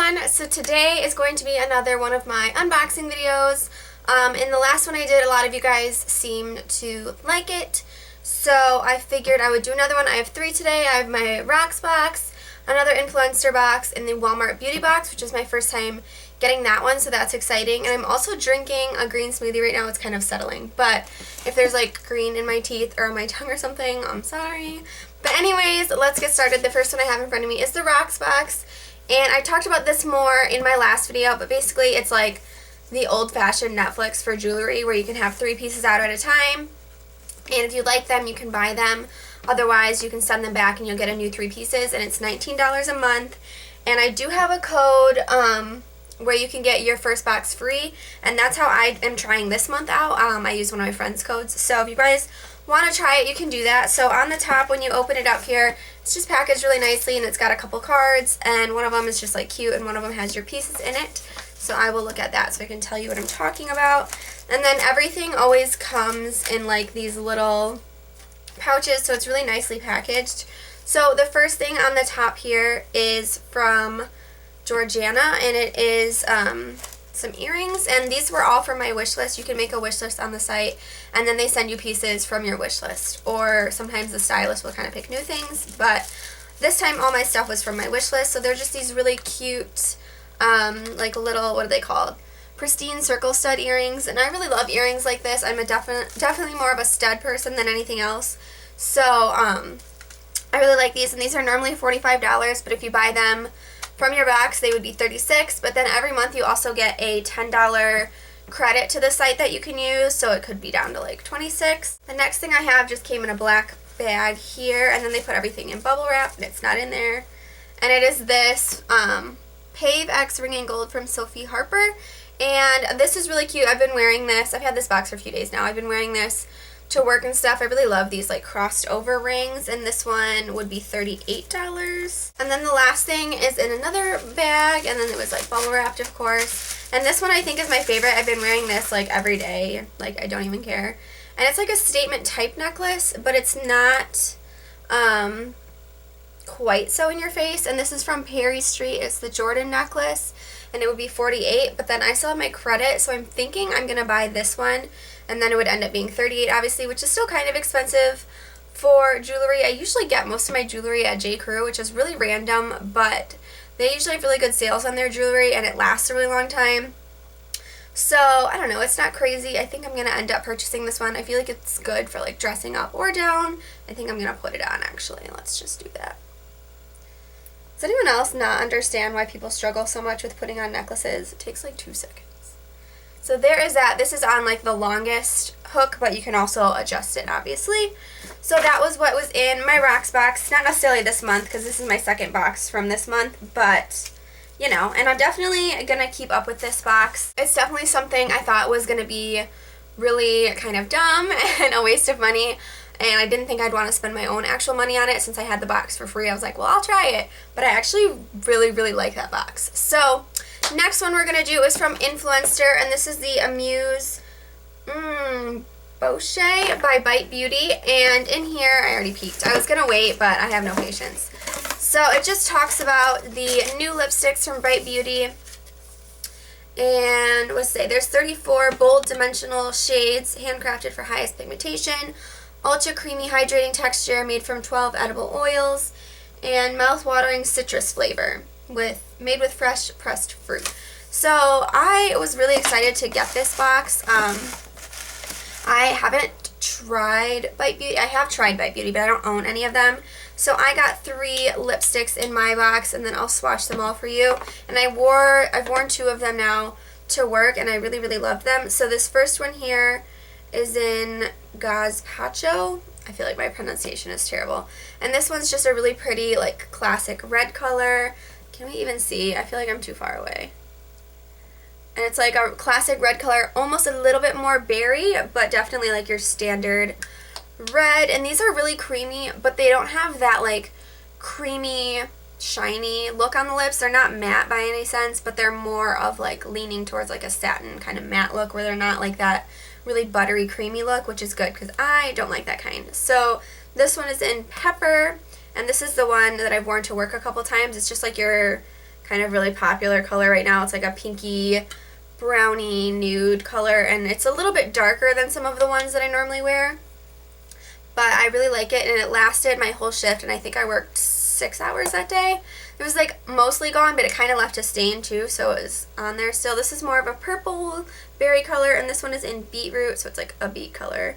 everyone. So today is going to be another one of my unboxing videos. In the last one I did, a lot of you guys seemed to like it, so I figured I would do another one. I have three today. I have my Rocksbox, another Influenster box, and the Walmart Beauty box, which is my first time getting that one, so that's exciting. And I'm also drinking a green smoothie right now. It's kind of settling, but if there's like green in my teeth or on my tongue or something, I'm sorry. But anyways, let's get started. The first one I have in front of me is the Rocksbox, and I talked about this more in my last video, but basically it's like the old-fashioned Netflix for jewelry where you can have 3 pieces out at a time, and if you like them, you can buy them. Otherwise, you can send them back and you'll get a new 3 pieces, and it's $19 a month. And I do have a code where you can get your first box free, and that's how I am trying this month out. I use one of my friend's codes, so if you guys want to try it, you can do that. So on the top, when you open it up here, it's just packaged really nicely, and it's got a couple cards, and one of them is just like cute, and one of them has your pieces in it. So I will look at that so I can tell you what I'm talking about. And then everything always comes in like these little pouches, so it's really nicely packaged. So the first thing on the top here is from Georgiana, and it is some earrings, and these were all from my wish list. You can make a wish list on the site, and then they send you pieces from your wish list, or sometimes the stylist will kind of pick new things, but this time all my stuff was from my wish list. So they're just these really cute like little, what are they called, pristine circle stud earrings, and I really love earrings like this. I'm a definitely more of a stud person than anything else, so I really like these, and these are normally $45, but if you buy them from your box, they would be $36, but then every month you also get a $10 credit to the site that you can use, so it could be down to like $26. The next thing I have just came in a black bag here, and then they put everything in bubble wrap, and it's not in there, and it is this Pave X Ring in Gold from Sophie Harper, and this is really cute. I've been wearing this. I've had this box for a few days now. I've been wearing this to work and stuff. I really love these like crossed over rings, and this one would be $38. And then the last thing is in another bag, and then it was like bubble wrapped, of course. And this one I think is my favorite. I've been wearing this like every day. Like I don't even care. And it's like a statement type necklace, but it's not quite so in your face. And this is from Perry Street. It's the Jordan necklace, and it would be $48, but then I still have my credit, so I'm thinking I'm gonna buy this one, and then it would end up being $38, obviously, which is still kind of expensive for jewelry. I usually get most of my jewelry at J. Crew, which is really random, but they usually have really good sales on their jewelry, and it lasts a really long time. So I don't know, it's not crazy. I think I'm gonna end up purchasing this one. I feel like it's good for like dressing up or down. I think I'm gonna put it on, actually. Let's just do that. Does anyone else not understand why people struggle so much with putting on necklaces? It takes like 2 seconds. So there is that. This is on like the longest hook, but you can also adjust it, obviously. So that was what was in my Rocksbox. Not necessarily this month, because this is my second box from this month, but you know, and I'm definitely gonna keep up with this box. It's definitely something I thought was gonna be really kind of dumb and a waste of money. And I didn't think I'd want to spend my own actual money on it since I had the box for free. I was like, well, I'll try it. But I actually really, really like that box. So, next one we're going to do is from Influenster, and this is the Amuse Bouche by Bite Beauty. And in here, I already peeked. I was going to wait, but I have no patience. So, it just talks about the new lipsticks from Bite Beauty. And let's say there's 34 bold dimensional shades, handcrafted for highest pigmentation. Ultra creamy hydrating texture made from 12 edible oils, and mouth-watering citrus flavor made with fresh pressed fruit. So I was really excited to get this box. I haven't tried Bite Beauty. I have tried Bite Beauty, but I don't own any of them. So I got 3 lipsticks in my box, and then I'll swatch them all for you. And I've worn 2 of them now to work, and I really, really love them. So this first one here is in Gazpacho. I feel like my pronunciation is terrible. And this one's just a really pretty, like, classic red color. Can we even see? I feel like I'm too far away. And it's like a classic red color, almost a little bit more berry, but definitely like your standard red. And these are really creamy, but they don't have that, like, creamy, shiny look on the lips. They're not matte by any sense, but they're more of, like, leaning towards, like, a satin kind of matte look, where they're not like that really buttery creamy look, which is good because I don't like that kind. So this one is in Pepper, and this is the one that I've worn to work a couple times. It's just like your kind of really popular color right now. It's like a pinky brownie nude color, and it's a little bit darker than some of the ones that I normally wear. But I really like it, and it lasted my whole shift, and I think I worked 6 hours that day. It was like mostly gone, but it kind of left a stain too, so it was on there still. This is more of a purple berry color, and this one is in beetroot, so it's like a beet color.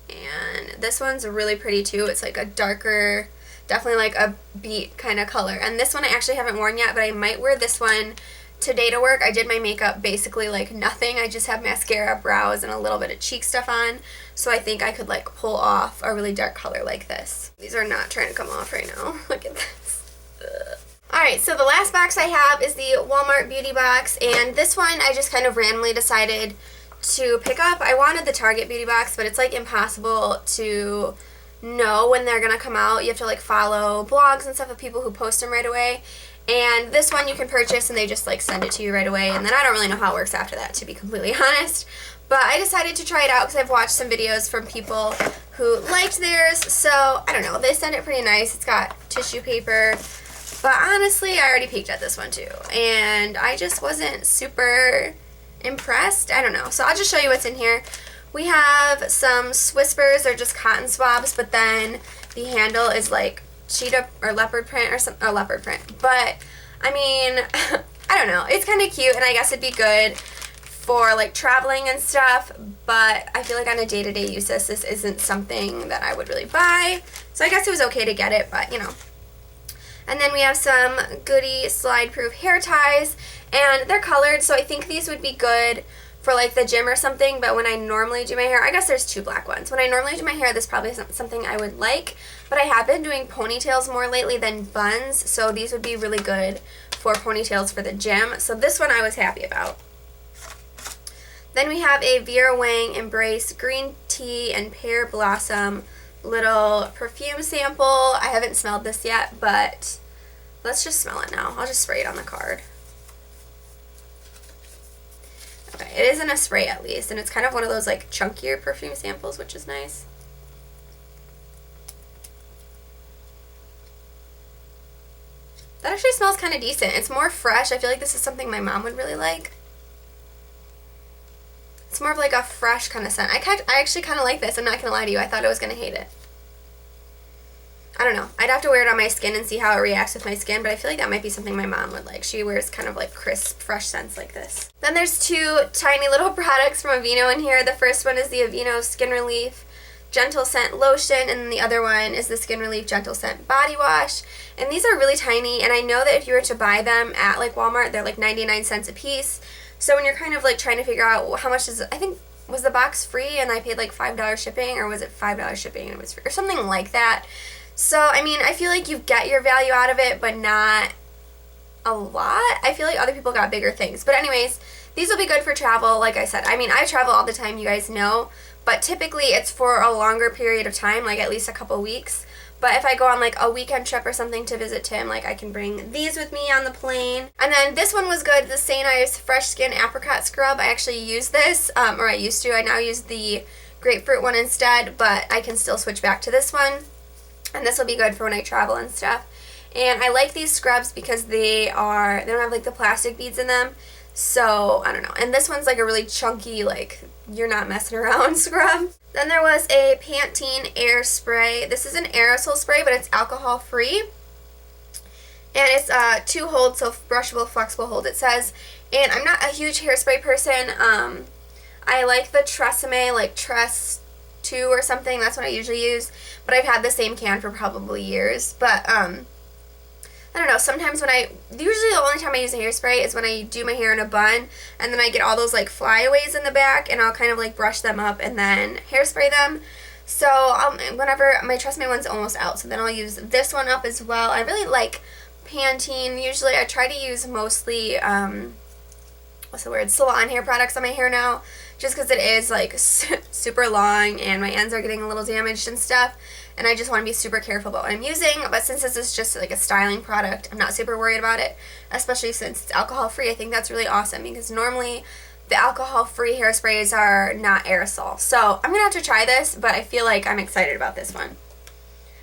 And this one's really pretty too. It's like a darker, definitely like a beet kind of color. And this one I actually haven't worn yet, but I might wear this one today to work. I did my makeup basically like nothing. I just have mascara, brows, and a little bit of cheek stuff on. So I think I could like pull off a really dark color like this. These are not trying to come off right now. Look at this. Ugh. Alright, so the last box I have is the Walmart Beauty Box, and this one I just kind of randomly decided to pick up. I wanted the Target Beauty Box, but it's like impossible to know when they're gonna come out. You have to like follow blogs and stuff of people who post them right away. And this one you can purchase and they just like send it to you right away, and then I don't really know how it works after that, to be completely honest. But I decided to try it out because I've watched some videos from people who liked theirs, so I don't know, they sent it pretty nice. It's got tissue paper, but honestly I already peeked at this one too, and I just wasn't super impressed. I don't know, so I'll just show you what's in here. We have some Whispers, they're just cotton swabs, but then the handle is like cheetah or leopard print or some leopard print. But I mean, I don't know, it's kind of cute, and I guess it'd be good for like traveling and stuff, but I feel like on a day-to-day use this isn't something that I would really buy. So I guess it was okay to get it, but you know. And then we have some Goody slide-proof hair ties, and they're colored, so I think these would be good for like the gym or something. But when I normally do my hair, I guess there's two black ones. When I normally do my hair, this probably isn't something I would like, but I have been doing ponytails more lately than buns, so these would be really good for ponytails for the gym. So this one I was happy about. Then we have a Vera Wang Embrace Green Tea and Pear Blossom little perfume sample. I haven't smelled this yet, but let's just smell it now. I'll just spray it on the card. Okay, it is in a spray at least, and it's kind of one of those like chunkier perfume samples, which is nice. That actually smells kind of decent. It's more fresh. I feel like this is something my mom would really like. It's more of like a fresh kind of scent. I actually kind of like this. I'm not going to lie to you. I thought I was going to hate it. I don't know. I'd have to wear it on my skin and see how it reacts with my skin, but I feel like that might be something my mom would like. She wears kind of like crisp, fresh scents like this. Then there's two tiny little products from Aveeno in here. The first one is the Aveeno Skin Relief Gentle Scent Lotion, and the other one is the Skin Relief Gentle Scent Body Wash. And these are really tiny, and I know that if you were to buy them at like Walmart, they're like 99 cents a piece. So when you're kind of like trying to figure out how much is, I think, was the box free and I paid like $5 shipping, or was it $5 shipping and it was free, or something like that. So, I mean, I feel like you get your value out of it, but not a lot. I feel like other people got bigger things. But anyways, these will be good for travel, like I said. I mean, I travel all the time, you guys know, but typically it's for a longer period of time, like at least a couple weeks. But if I go on like a weekend trip or something to visit Tim, like I can bring these with me on the plane. And then this one was good, the St. Ives Fresh Skin Apricot Scrub. I actually use this, or I used to. I now use the grapefruit one instead, but I can still switch back to this one. And this will be good for when I travel and stuff. And I like these scrubs because they don't have like the plastic beads in them. So, I don't know. And this one's like a really chunky, like, you're not messing around scrub. Then there was a Pantene Air Spray. This is an aerosol spray, but it's alcohol free. And it's 2 hold, so brushable, flexible hold, it says. And I'm not a huge hairspray person. I like the Tresemme, like Tress 2 or something. That's what I usually use. But I've had the same can for probably years. But, I don't know, sometimes usually the only time I use a hairspray is when I do my hair in a bun, and then I get all those like flyaways in the back, and I'll kind of like brush them up and then hairspray them. So whenever my Tresemme one's almost out, so then I'll use this one up as well. I really like Pantene. Usually I try to use mostly, what's the word, salon hair products on my hair now, just because it is like super long and my ends are getting a little damaged and stuff. And I just want to be super careful about what I'm using. But since this is just like a styling product, I'm not super worried about it, especially since it's alcohol free. I think that's really awesome because normally the alcohol free hairsprays are not aerosol. So I'm going to have to try this, but I feel like I'm excited about this one.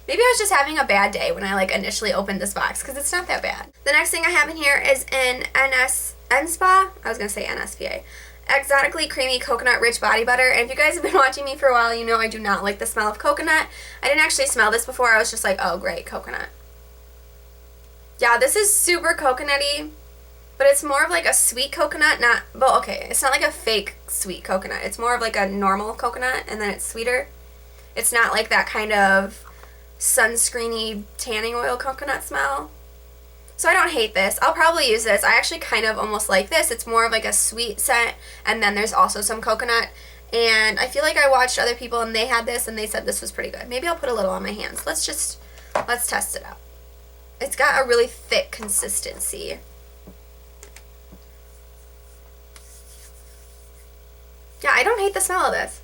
Maybe I was just having a bad day when I like initially opened this box, because it's not that bad. The next thing I have in here is an NSPA. I was going to say NSPA. Exotically Creamy Coconut Rich Body Butter. And if you guys have been watching me for a while, you know I do not like the smell of coconut. I didn't actually smell this before. I was just like, oh great, coconut. Yeah, this is super coconutty, but it's more of like a sweet coconut, well, okay, it's not like a fake sweet coconut. It's more of like a normal coconut, and then it's sweeter. It's not like that kind of sunscreeny tanning oil coconut smell. So I don't hate this. I'll probably use this. I actually kind of almost like this. It's more of like a sweet scent, and then there's also some coconut. And I feel like I watched other people and they had this and they said this was pretty good. Maybe I'll put a little on my hands. Let's test it out. It's got a really thick consistency. Yeah, I don't hate the smell of this.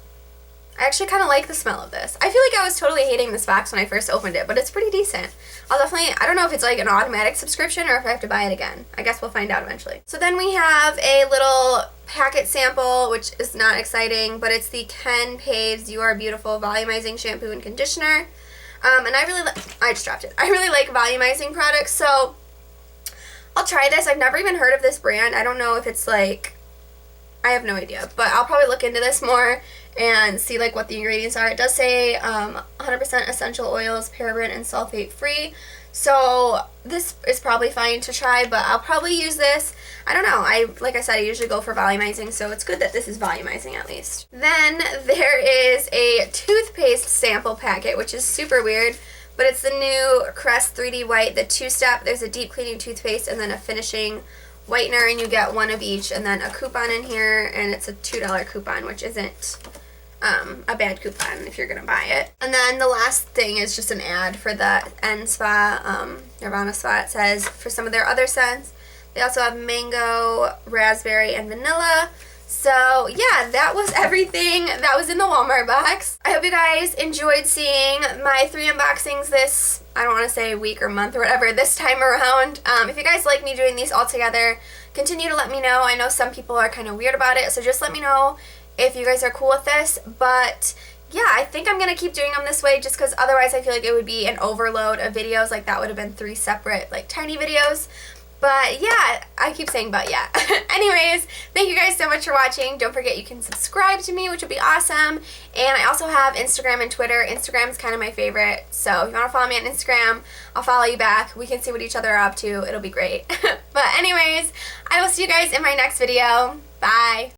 I actually kind of like the smell of this. I feel like I was totally hating this box when I first opened it, but it's pretty decent. I don't know if it's like an automatic subscription or if I have to buy it again. I guess we'll find out eventually. So then we have a little packet sample, which is not exciting, but it's the Ken Paves You Are Beautiful Volumizing Shampoo and Conditioner. And I just dropped it. I really like volumizing products, so I'll try this. I've never even heard of this brand. I don't know if it's like, I have no idea, but I'll probably look into this more and see like what the ingredients are. It does say 100% essential oils, paraben and sulfate free. So this is probably fine to try, but I'll probably use this. I don't know. Like I said, I usually go for volumizing, so it's good that this is volumizing at least. Then there is a toothpaste sample packet, which is super weird, but it's the new Crest 3D White, the 2-step. There's a deep cleaning toothpaste and then a finishing whitener, and you get one of each, and then a coupon in here, and it's a $2 coupon, which isn't a bad coupon if you're gonna buy it. And then the last thing is just an ad for the N-Spa, Nirvana Spa. It says for some of their other scents. They also have mango, raspberry, and vanilla. So yeah, that was everything that was in the Walmart box. I hope you guys enjoyed seeing my 3 unboxings this, I don't want to say week or month or whatever, this time around. If you guys like me doing these all together, continue to let me know. I know some people are kind of weird about it, so just let me know if you guys are cool with this. But yeah, I think I'm going to keep doing them this way just because otherwise I feel like it would be an overload of videos. Like that would have been 3 separate like tiny videos. But yeah, I keep saying but yeah. Anyways, thank you guys so much for watching. Don't forget you can subscribe to me, which would be awesome. And I also have Instagram and Twitter. Instagram's kind of my favorite. So if you want to follow me on Instagram, I'll follow you back. We can see what each other are up to. It'll be great. But anyways, I will see you guys in my next video. Bye.